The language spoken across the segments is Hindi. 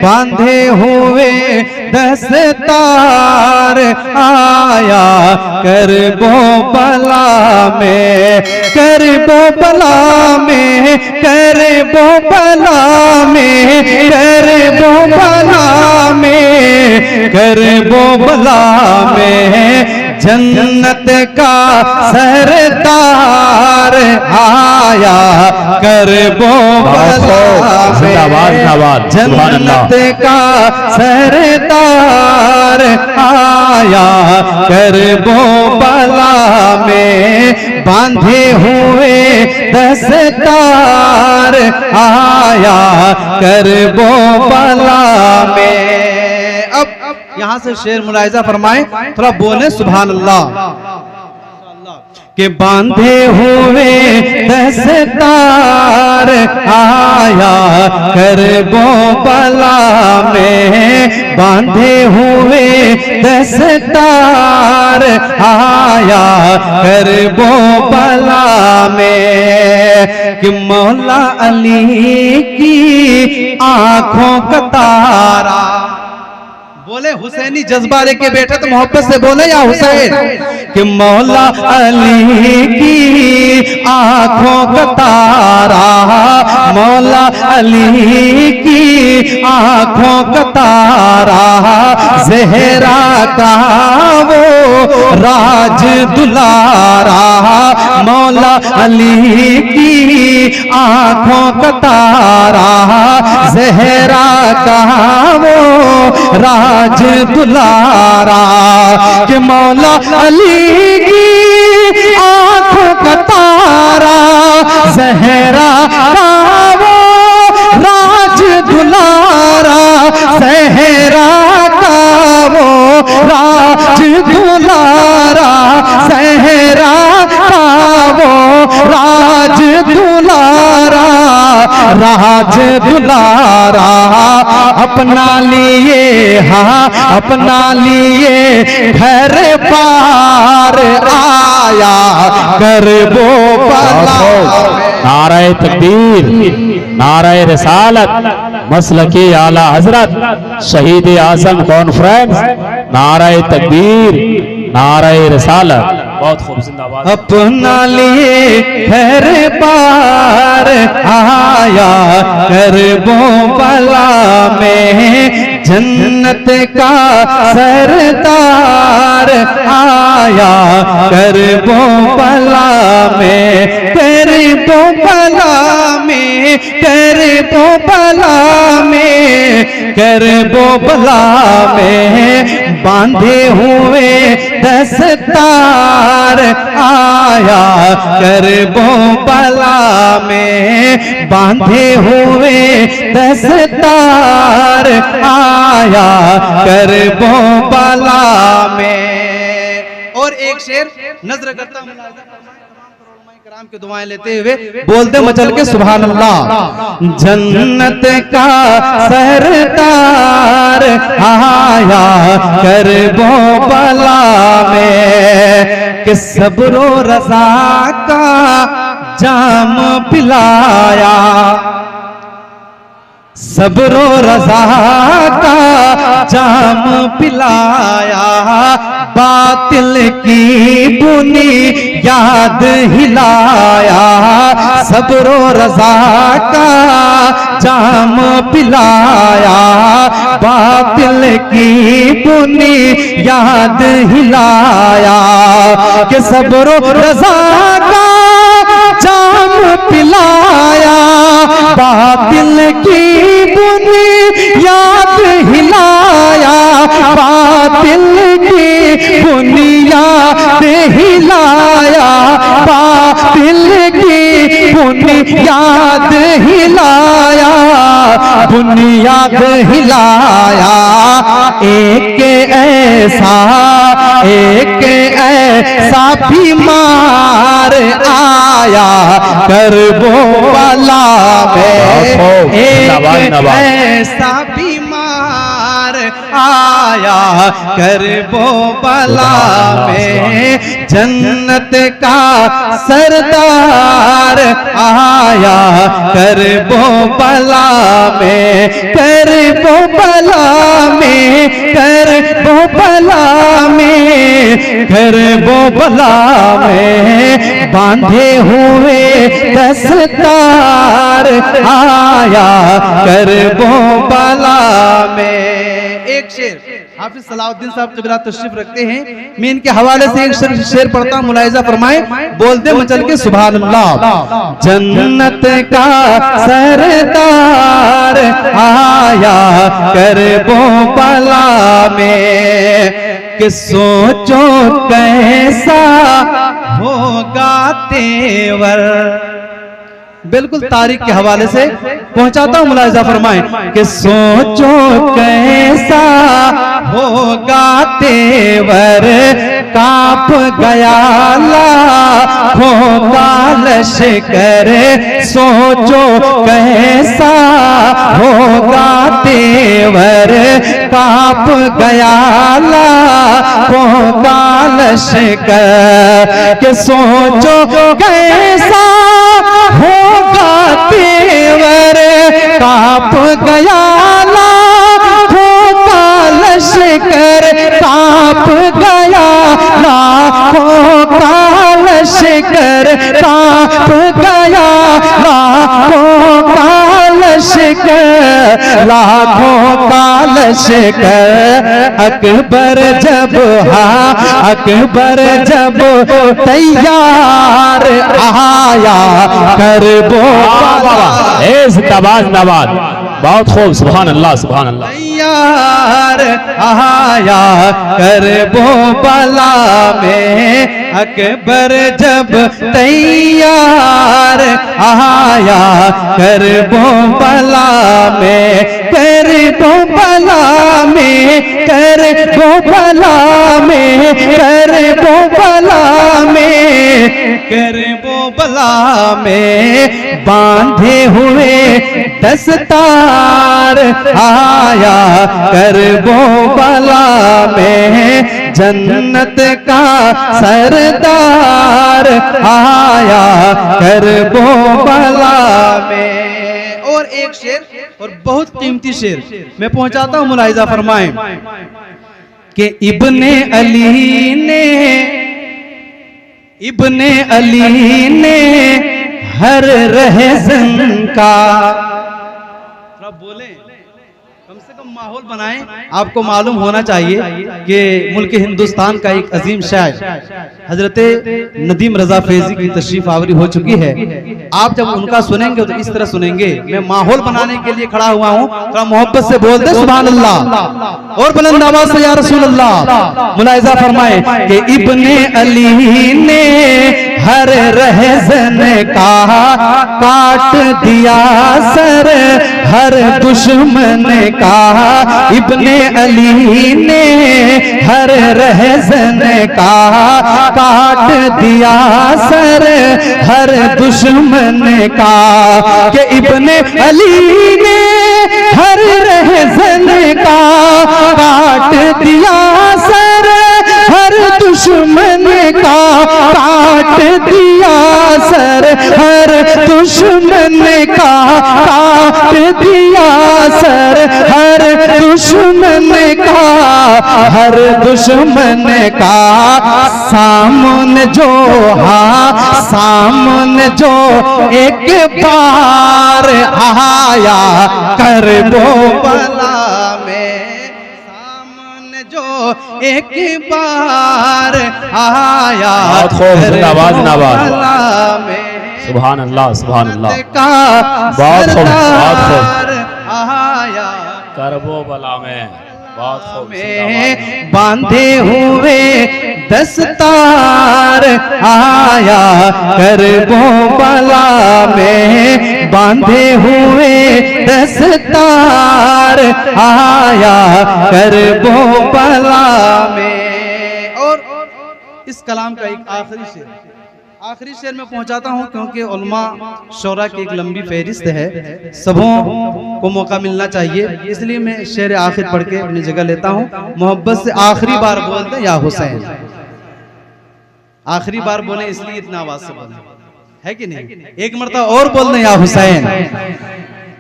बांधे हुए दस्तार आया करबो बला में, करबो बला में, करबो बला में, करबो बला में, करबो बला में। जन्नत का सरदार आया करबो बला में, जन्नत का सरदार आया करबो बला में। बांधे हुए दस्तार आया करबो बला में। अब यहां से शेर मुलाहिजा फरमाएं, थोड़ा बोले सुभान अल्लाह। के बांधे हुए दस्तार आया करबो बला में, बांधे हुए दस्तार आया करबो बला में। कि मौला अली की आंखों का तारा, बोले हुसैनी जज्बा लेके बैठे तो मोहब्बत से बोले या हुसैन। कि मौला अली की आंखों का तारा, मौला अली की आंखों का तारा, ज़हरा का वो राज दुलारा, मौला अली की आंखों का तारा, ज़हरा का वो राज दुलारा। कि मौला अली की आंखों का तारा, ज़हरा का वो राज दुलारा, ज़हरा का वो राज दुलारा, ज़हरा का वो राज दुलारा, राज दुलारा। अपना लिए हाँ अपना लिए घर पार आया करबो बला। नाराए तकबीर, नाराए रिसालत, मसलकी आला हजरत शहीद आजम कॉन्फ्रेंस, नाराए तकबीर, नाराए रिसालत। बहुत खूब, जिंदाबाद। अपना लिए घर पार आया करबो बला में, जन्नत का सरदार आया करबो बला में, करबो बला में, करबो बला में, करबो बला में। बांधे हुए दस्तार आया करबो बला में, बांधे हुए दस्तार आया करबो बला में। और एक शेर नजर करता कराम की दुआएं लेते हुए बोलते मचल के सुभान अल्लाह। जन्नत का सरदार आया करबो बला में, कि सब्रो रज़ा का जाम पिलाया, सब्रो रज़ा का जाम पिलाया, बातिल की बुनी याद हिलाया, सब्रो रज़ा का जाम पिलाया, बातिल की बुनी याद हिलाया। कि सब्रो रज़ा का जाम पिलाया, बातिल की बुनी याद हिलाया, बातिल की बुनियाद हिलाया, बातिल की बुनियाद हिलाया, बुनियाद हिलाया। एक ऐसा बीमार आया करबो बला में, एक ऐसा बीमार आया करबो बला में, जन्नत का सरदार आया करबो बला में, करबो बला में, करबो बला में, करबो बला में, बांधे हुए दस्तार आया करबो बला में। एक शेर हाफिज सलाउद्दीन साहब क़िबला तशरीफ रखते हैं, मैं इनके हवाले से एक शेर पढ़ता हूं, मुलाहिजा फरमाए, बोलते मचल के सुभान अल्लाह। जन्नत का सरदार आया करबो बला में, कि सोचो कैसा होगा तेवर। बिल्कुल तारीख के हवाले से पहुंचाता हूं, मुलाहिजा फरमाएं, कि सोचो कैसा होगा तेवर, कांप गया लाखों का लश्कर, सोचो कैसा होगा तेवर, कांप गया लाखों का लश्कर, कि सोचो कैसा होगा तेवर, कांप गया लाखों का लश्कर, कांप गया लाखों का लश्कर, कांप गया लाखों का लश्कर, लाखों का लश्कर। अकबर जब अकबर जब तैयार आया करबो बला, जिंदाबाद, बहुत खूब, सुभान अल्लाह सुभान अल्लाह। तैयार आया करबो बला में, अकबर जब तैयार आया करबो बला में, करबो बला में, करबो बला में, करबो बला में, करबो बला में, बांधे हुए दस्तार आया करबो बला में, जन्नत का सरदार आया करबो बला में। और एक शेर, और बहुत कीमती शेर मैं पहुंचाता हूं, मुलाहिजा फरमाएं, कि इब्ने अली ने हर रहज़न का, बोले कम से कम माहौल बनाएं। आपको मालूम होना चाहिए कि मुल्क हिंदुस्तान का एक अजीम शायर हजरत नदीम रजा फैजी की तशरीफ आवरी हो चुकी है। आप जब उनका सुनेंगे तो इस तरह सुनेंगे। मैं माहौल बनाने के लिए खड़ा हुआ हूँ, थोड़ा मोहब्बत से बोल दे सुभान अल्लाह और बुलंद आवाज से या रसूल अल्लाह। मुलाहिजा फरमाए कि इब्ने अली ने हर रहज़न का काट दिया सर हर दुश्मन का, इब्ने अली ने हर रहज़न का काट दिया सर हर दुश्मन का, कि इब्ने अली ने हर रहज़न का काट दिया सर हर दुश्मन का, काट दिया सर हर दुश्मन का, काट दिया सर हर दुश्मन का, हर दुश्मन का। सामने जो सामने जो एक बार आया करबो बला में, सामने जो एक बार आया जिंदाबाद जिंदाबाद में, सुभान अल्लाह सुभान अल्लाह। बहुत खूब आया करबो बला में, बहुत खूब। में बांधे हुए दस्तार आया करबो बला में, बांधे हुए दस्तार आया करबो बला में। और इस कलाम का एक आखिरी शेर आखिरी शेर में पहुंचाता हूं, क्योंकि उलमा शोरा की एक लंबी फहरिस्त है, सबों को मौका मिलना चाहिए, इसलिए मैं शेर आखिर पढ़ के अपनी जगह लेता हूं। मोहब्बत से आखिरी बार बोल दें या हुसैन, आखिरी बार बोले इसलिए इतना आवाज से बोले, है कि नहीं? एक मरतबा और बोल दें या हुसैन।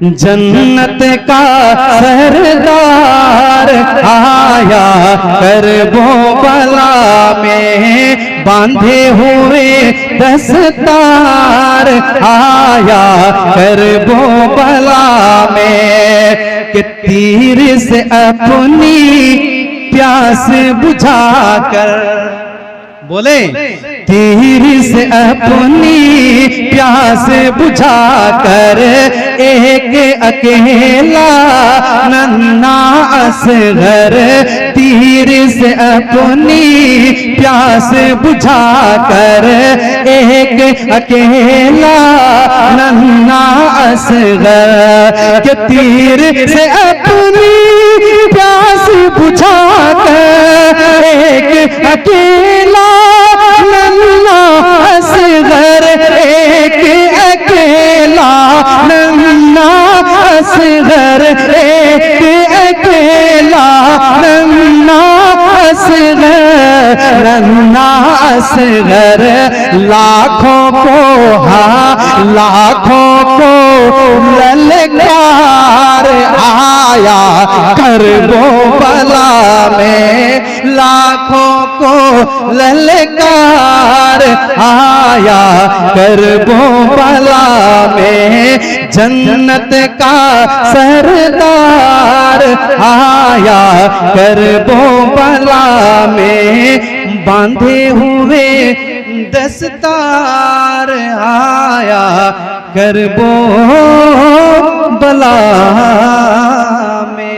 जन्नत का सरदार आया करबला में, बांधे हुए दस्तार आया करबला में, कि तीर से अपनी प्यास बुझाकर, बोले तीर से अपनी प्यास बुझाकर, एक अकेला नन्हा असगर, तीर से अपनी प्यास बुझाकर, एक अकेला नन्हा असगर, के तीर से अपनी प्यास बुझाकर, एक अकेला नन्हा असगर, एक अकेला नन्हा असगर, एक अकेला नन्हा असगर, नन्हा असगर, लाखों को लाखों को ललकार आया करबला में, लाखों को ललकार आया करबला में, जन्नत का सरदार आया करबला में, बांधे हुए दस्तार आया करबला में।